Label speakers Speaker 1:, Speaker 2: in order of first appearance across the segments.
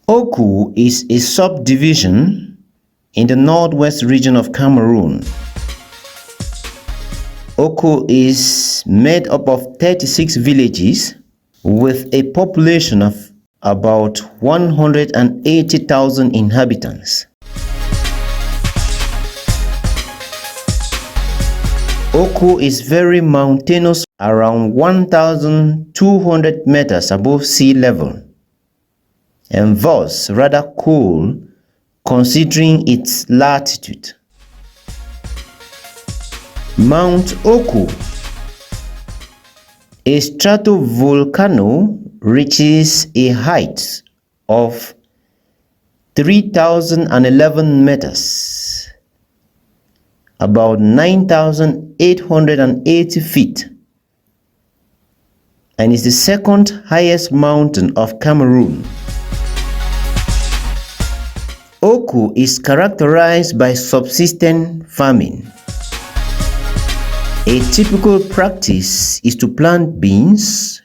Speaker 1: OKu is a subdivision in the northwest region of Cameroon. OKu is made up of 36 villages with a population of about 180,000 inhabitants. OKu is very mountainous, around 1,200 meters above sea level, and thus rather cool considering its latitude. Mount OKu, a stratovolcano, reaches a height of 3,011 meters, about 9,880 feet, and is the second highest mountain of Cameroon. OKu is characterized by subsistence farming. A typical practice is to plant beans,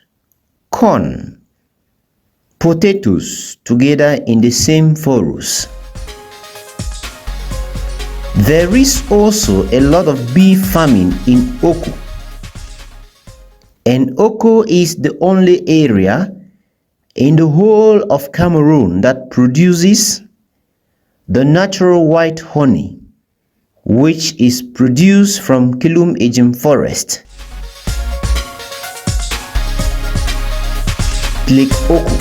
Speaker 1: corn, potatoes together in the same furrows. There is also a lot of bee farming in OKu, and OKu is the only area in the whole of Cameroon that produces the natural white honey, which is produced from Kilum-Ijim Forest. Lake OKu.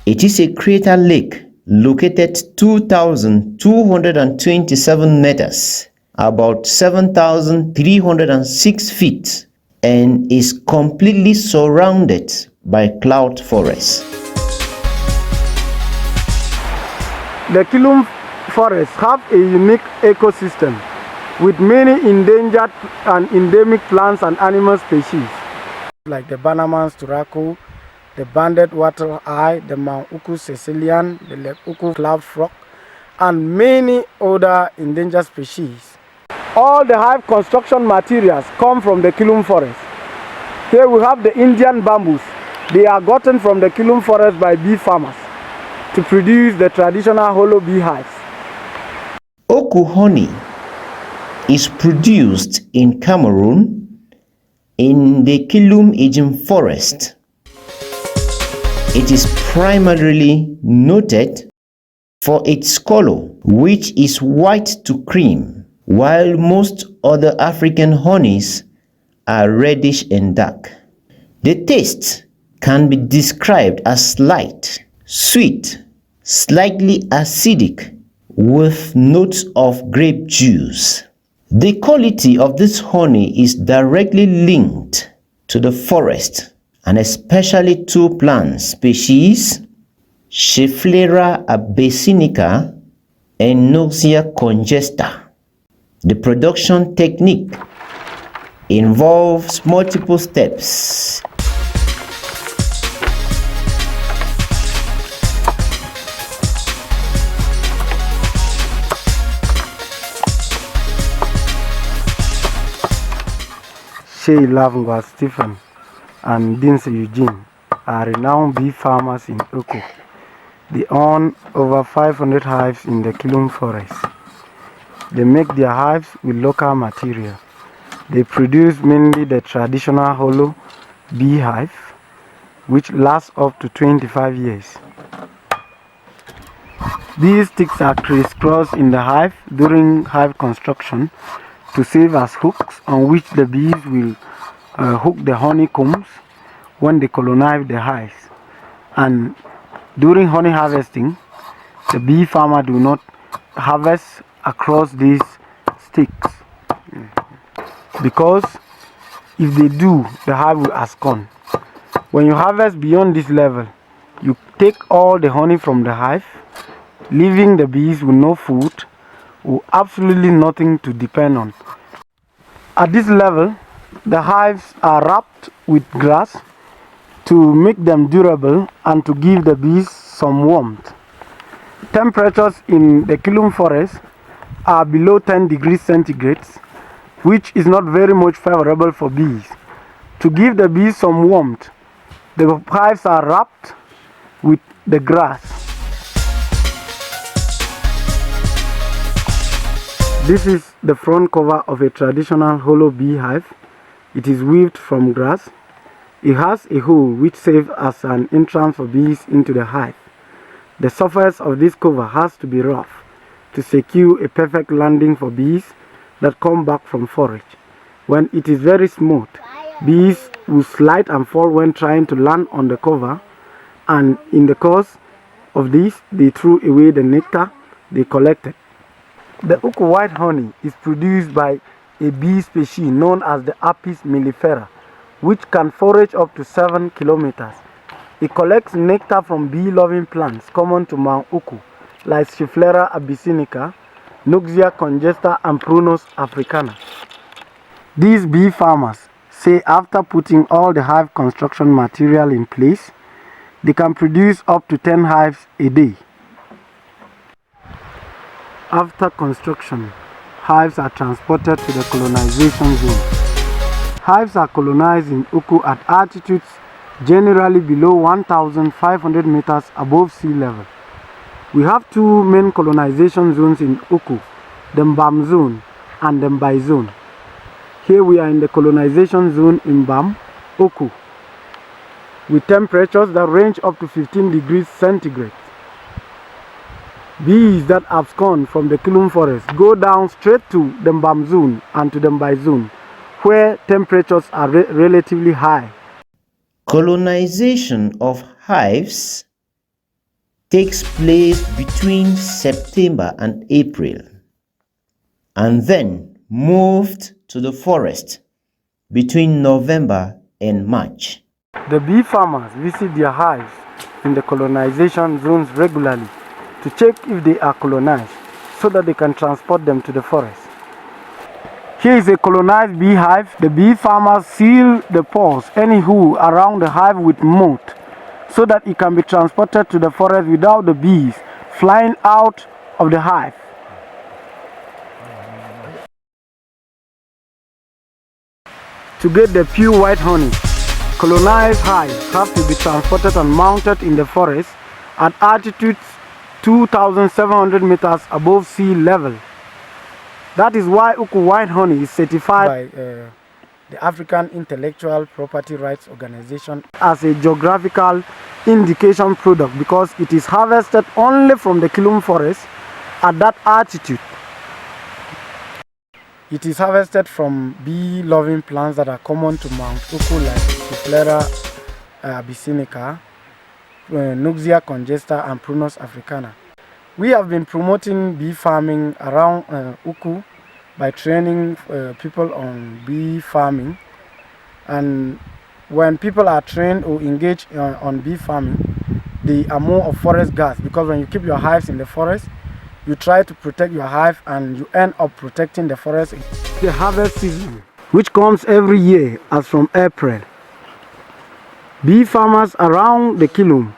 Speaker 1: It is a crater lake located 2,227 meters, about 7,306 feet, and is completely surrounded by cloud forest.
Speaker 2: The Kilum Forest have a unique ecosystem with many endangered and endemic plants and animal species like the Bannerman's turaco, the banded wattle eye, the Mount OKu Sicilian, the Lake OKu cloud frog, and many other endangered species. All the hive construction materials come from the Kilum Forest. Here we have the Indian bamboos. They are gotten from the Kilum Forest by bee farmers to produce the traditional hollow bee hives.
Speaker 1: OKu honey is produced in Cameroon in the Kilum-Ijim Forest. It is primarily noted for its color, which is white to cream, while most other African honeys are reddish and dark. The taste can be described as light, sweet, slightly acidic, with notes of grape juice. The quality of this honey is directly linked to the forest, and especially two plant species, Schefflera abyssinica and Noxia congesta. The production technique involves multiple steps.
Speaker 2: Lavengwa Stephen and Dinse Eugene are renowned bee farmers in OKu. They own over 500 hives in the Kilum Forest. They make their hives with local material. They produce mainly the traditional hollow bee hive, which lasts up to 25 years. These sticks are crisscrossed in the hive during hive construction to serve as hooks on which the bees will hook the honeycombs when they colonize the hives. And during honey harvesting, the bee farmer do not harvest across these sticks, because if they do, the hive will abscond. When you harvest beyond this level, you take all the honey from the hive, leaving the bees with no food or absolutely nothing to depend on. At this level, the hives are wrapped with grass to make them durable and to give the bees some warmth. Temperatures in the Kilum Forest are below 10 degrees centigrade, which is not very much favorable for bees. To give the bees some warmth, the hives are wrapped with the grass. This is the front cover of a traditional hollow beehive. It is weaved from grass. It has a hole which serves as an entrance for bees into the hive. The surface of this cover has to be rough to secure a perfect landing for bees that come back from forage. When it is very smooth, bees will slide and fall when trying to land on the cover, and in the course of this, they threw away the nectar they collected. The OKu White Honey is produced by a bee species known as the Apis mellifera, which can forage up to 7 kilometers. It collects nectar from bee-loving plants common to Mount Oku, like Schefflera abyssinica, Nuxia congesta, and Prunus africana. These bee farmers say after putting all the hive construction material in place, they can produce up to 10 hives a day. After construction, hives are transported to the colonization zone. Hives are colonized in Oku at altitudes generally below 1,500 meters above sea level. We have two main colonization zones in Oku, the Mbam zone and the Mbai zone. Here we are in the colonization zone in Mbam, Oku, with temperatures that range up to 15 degrees centigrade. Bees that abscond from the Kilum Forest go down straight to the Mbam zone and to the Mbai zone, where temperatures are relatively high.
Speaker 1: Colonization of hives takes place between September and April, and then moved to the forest between November and March.
Speaker 2: The bee farmers visit their hives in the colonization zones regularly to check if they are colonized so that they can transport them to the forest. Here is a colonized beehive. The bee farmers seal the pores anyhow around the hive with moat so that it can be transported to the forest without the bees flying out of the hive. To get the pure white honey, colonized hives have to be transported and mounted in the forest at altitudes 2,700 meters above sea level. That is why OKu White Honey is certified by the African Intellectual Property Rights Organization as a geographical indication product, because it is harvested only from the Kilum Forest at that altitude. It is harvested from bee-loving plants that are common to Mount Oku, like Schefflera abyssinica, Nuxia congesta, and Prunus africana. We have been promoting bee farming around Oku by training people on bee farming. And when people are trained or engage on bee farming, they are more of forest guards, because when you keep your hives in the forest, you try to protect your hive and you end up protecting the forest. The harvest season, which comes every year as from April. Bee farmers around the Kilum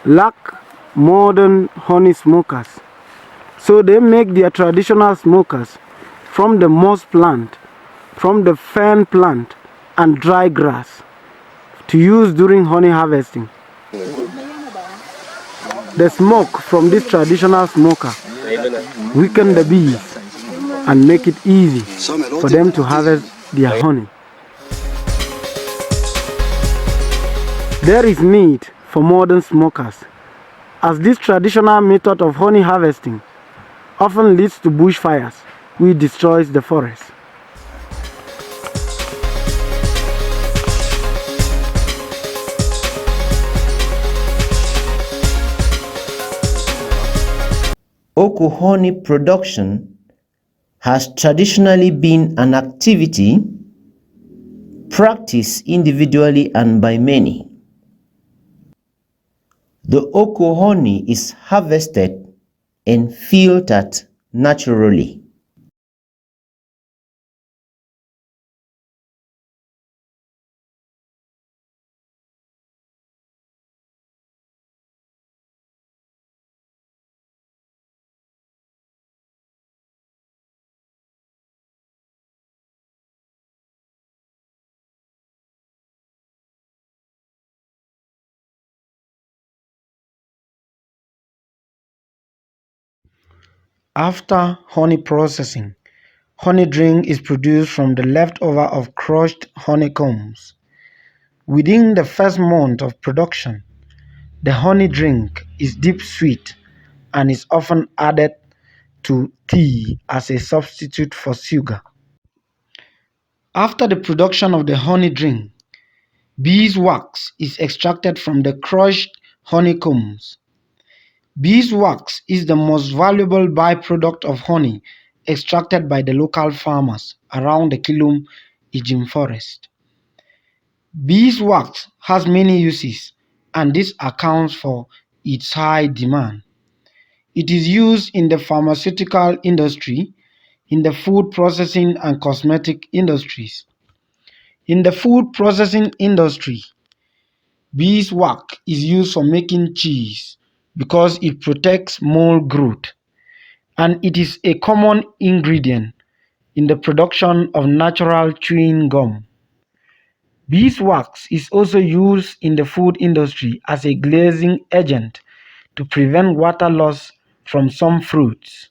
Speaker 2: lack modern honey smokers, so they make their traditional smokers from the moss plant, from the fern plant, and dry grass to use during honey harvesting. The smoke from this traditional smoker weaken the bees and make it easy for them to harvest their honey. There is need for modern smokers, as this traditional method of honey harvesting often leads to bushfires, which destroys the forest.
Speaker 1: Oku honey production has traditionally been an activity practiced individually and by many. The Oku honey is harvested and filtered naturally.
Speaker 2: After honey processing, honey drink is produced from the leftover of crushed honeycombs. Within the first month of production, the honey drink is deep sweet and is often added to tea as a substitute for sugar. After the production of the honey drink, beeswax is extracted from the crushed honeycombs. Beeswax is the most valuable byproduct of honey extracted by the local farmers around the Kilum-Ijim Forest. Beeswax has many uses, and this accounts for its high demand. It is used in the pharmaceutical industry, in the food processing and cosmetic industries. In the food processing industry, beeswax is used for making cheese because it protects mold growth, and it is a common ingredient in the production of natural chewing gum. Beeswax is also used in the food industry as a glazing agent to prevent water loss from some fruits.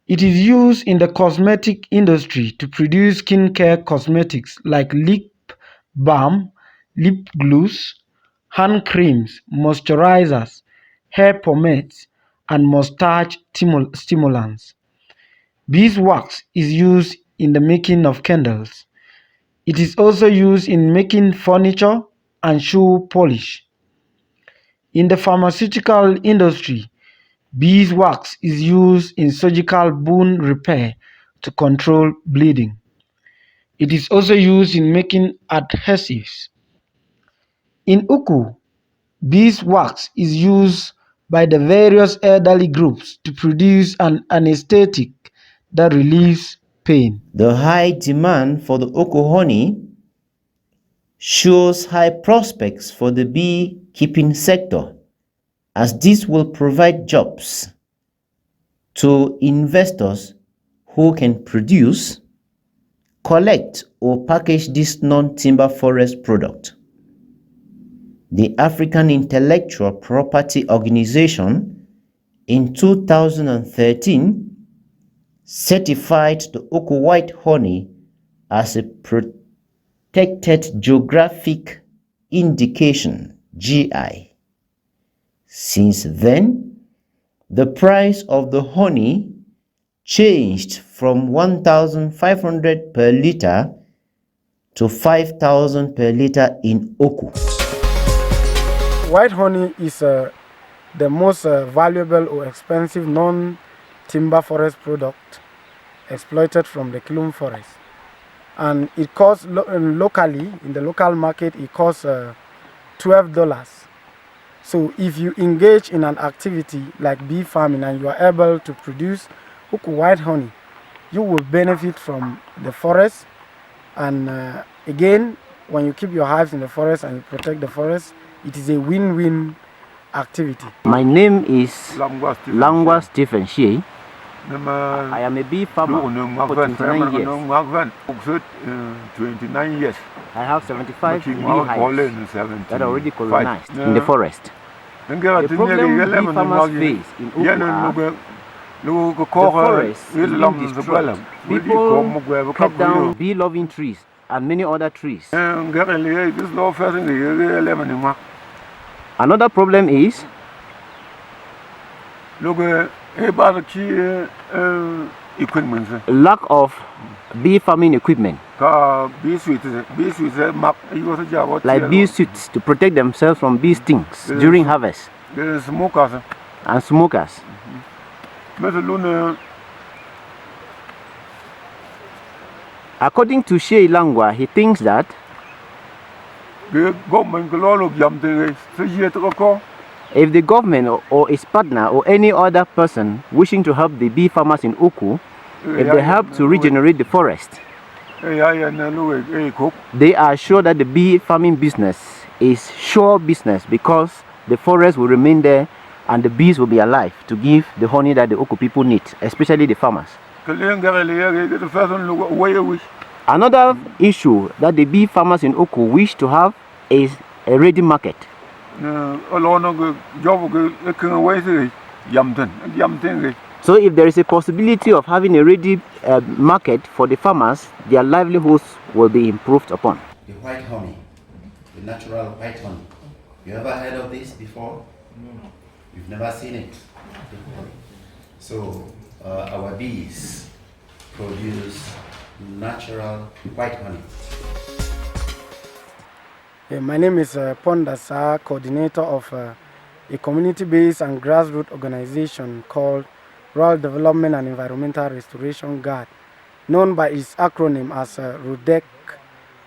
Speaker 2: It is used in the cosmetic industry to produce skincare cosmetics like lip balm, lip gloss, hand creams, moisturizers, hair pomades, and mustache stimulants. Beeswax is used in the making of candles. It is also used in making furniture and shoe polish. In the pharmaceutical industry, beeswax is used in surgical wound repair to control bleeding. It is also used in making adhesives. In OKu, beeswax is used by the various elderly groups to produce an anesthetic that relieves pain.
Speaker 1: The high demand for the OKu honey shows high prospects for the beekeeping sector, as this will provide jobs to investors who can produce, collect, or package this non-timber forest product. The African Intellectual Property Organization in 2013 certified the OKu White Honey as a protected geographic indication (GI). Since then, the price of the honey changed from 1,500 per liter to 5,000 per liter in OKu.
Speaker 2: White honey is the most valuable or expensive non-timber forest product exploited from the Kilum Forest. And it costs locally, in the local market, it costs $12. So if you engage in an activity like bee farming and you are able to produce OKu White Honey, you will benefit from the forest. And again, when you keep your hives in the forest and you protect the forest, it is a win-win activity.
Speaker 3: My name is Langwa Stephen Shea. I am a bee farmer for 29 years.
Speaker 4: 29 years.
Speaker 3: I have 75 bee hives that are already colonized in the forest. The problem bee farmers face in OKu the forest is being destroyed. People cut down bee-loving trees and many other trees. Another problem is lack of bee farming equipment, like bee suits to protect themselves from bee stings during harvest, and smokers. According to Shea Langwa, he thinks that if the government or its partner or any other person wishing to help the bee farmers in OKu, if they help to regenerate the forest, they are sure that the bee farming business is sure business, because the forest will remain there and the bees will be alive to give the honey that the OKu people need, especially the farmers. Another issue that the bee farmers in OKu wish to have is a ready market. So if there is a possibility of having a ready market for the farmers, their livelihoods will be improved upon.
Speaker 1: The white honey, the natural white honey. You ever heard of this before? No. You've never seen it before. So our bees produce natural white honey.
Speaker 2: My name is Pondasa, coordinator of a community-based and grassroots organization called Rural Development and Environmental Restoration Guard, known by its acronym as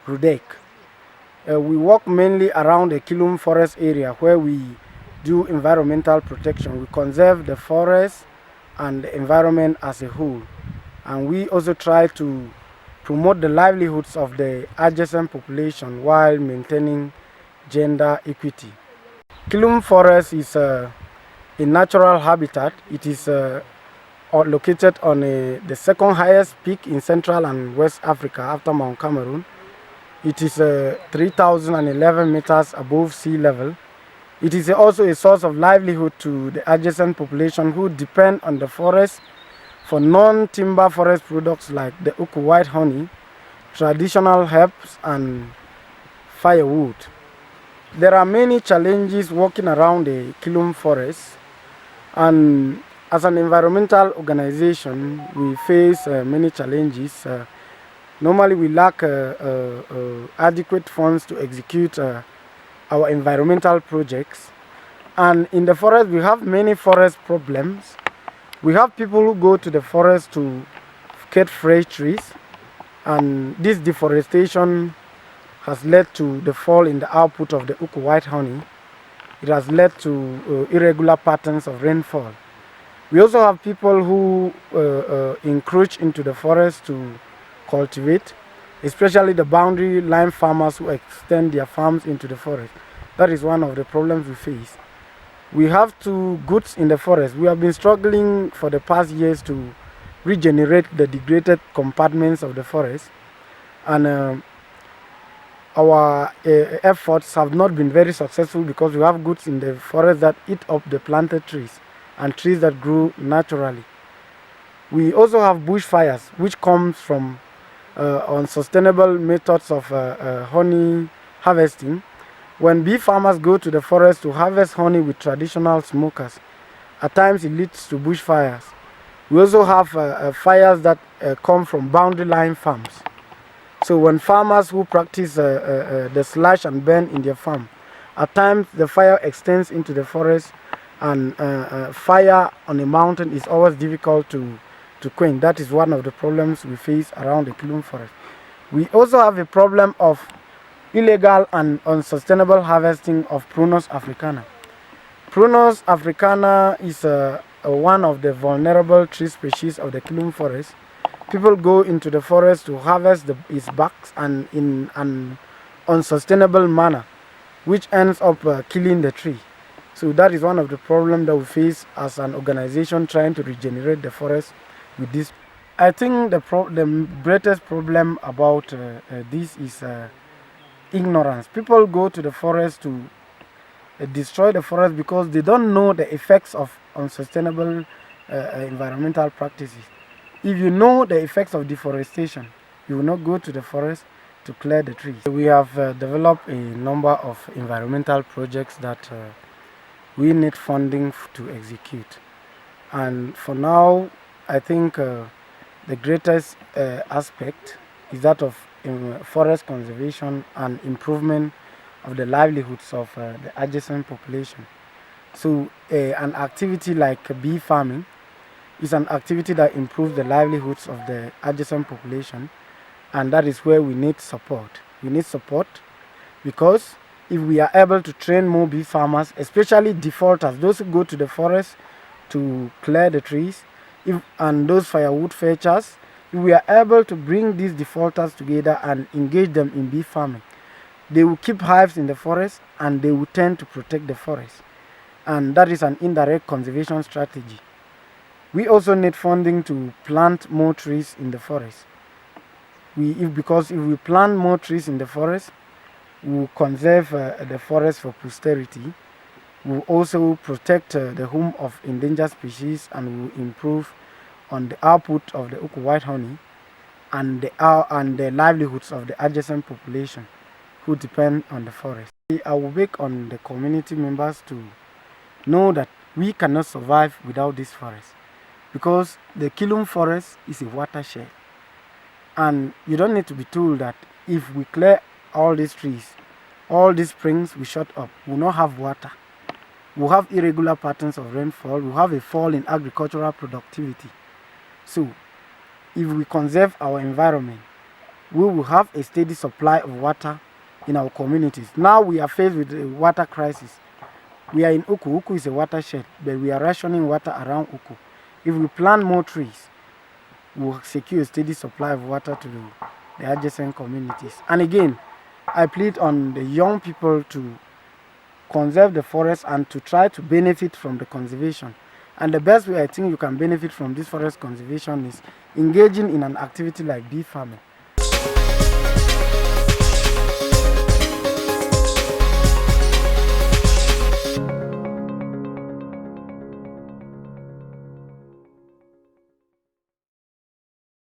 Speaker 2: RUDEG. We work mainly around the Kilum Forest area where we do environmental protection. We conserve the forest and the environment as a whole. And we also try to promote the livelihoods of the adjacent population while maintaining gender equity. Kilum Forest is a natural habitat. It is located on the second highest peak in Central and West Africa after Mount Cameroon. It is 3,011 meters above sea level. It is also a source of livelihood to the adjacent population who depend on the forest for non-timber forest products like the OKu White Honey, traditional herbs, and firewood. There are many challenges working around the Kilum Forest, and as an environmental organization, we face many challenges. Normally, we lack adequate funds to execute our environmental projects. And in the forest, we have many forest problems. We have people who go to the forest to cut fresh trees, and this deforestation has led to the fall in the output of the OKu White Honey. It has led to irregular patterns of rainfall. We also have people who encroach into the forest to cultivate, especially the boundary line farmers who extend their farms into the forest. That is one of the problems we face. We have two goods in the forest. We have been struggling for the past years to regenerate the degraded compartments of the forest, and our efforts have not been very successful because we have goods in the forest that eat up the planted trees and trees that grew naturally. We also have bushfires, which comes from unsustainable methods of honey harvesting. When bee farmers go to the forest to harvest honey with traditional smokers, at times it leads to bushfires. We also have fires that come from boundary line farms. So when farmers who practice the slash and burn in their farm, at times the fire extends into the forest, and fire on a mountain is always difficult to quench. That is one of the problems we face around the Kilum Forest. We also have a problem of illegal and unsustainable harvesting of Prunus africana. Prunus africana is one of the vulnerable tree species of the Kilum Forest. People go into the forest to harvest its barks and in an unsustainable manner, which ends up killing the tree. So that is one of the problems that we face as an organization trying to regenerate the forest with this. I think the greatest problem about this is ignorance. People go to the forest to destroy the forest because they don't know the effects of unsustainable environmental practices. If you know the effects of deforestation, you will not go to the forest to clear the trees. We have developed a number of environmental projects that we need funding to execute. And for now, I think the greatest aspect is that of forest conservation and improvement of the livelihoods of the adjacent population. So an activity like bee farming is an activity that improves the livelihoods of the adjacent population, and that is where we need support. We need support because if we are able to train more bee farmers, especially defaulters, those who go to the forest to clear the trees, and those firewood fetchers, if we are able to bring these defaulters together and engage them in bee farming, they will keep hives in the forest and they will tend to protect the forest. And that is an indirect conservation strategy. We also need funding to plant more trees in the forest. Because if we plant more trees in the forest, we will conserve the forest for posterity. We will also protect the home of endangered species, and we will improve on the output of the OKu White Honey and the livelihoods of the adjacent population who depend on the forest. I will beg on the community members to know that we cannot survive without this forest, because the Kilum Forest is a watershed, and you don't need to be told that if we clear all these trees, all these springs we shut up, we will not have water. We'll have irregular patterns of rainfall, we'll have a fall in agricultural productivity. So, if we conserve our environment, we will have a steady supply of water in our communities. Now we are faced with a water crisis. We are in OKu. OKu is a watershed, but we are rationing water around OKu. If we plant more trees, we'll secure a steady supply of water to the adjacent communities. And again, I plead on the young people to conserve the forest and to try to benefit from the conservation. And the best way I think you can benefit from this forest conservation is engaging in an activity like bee farming.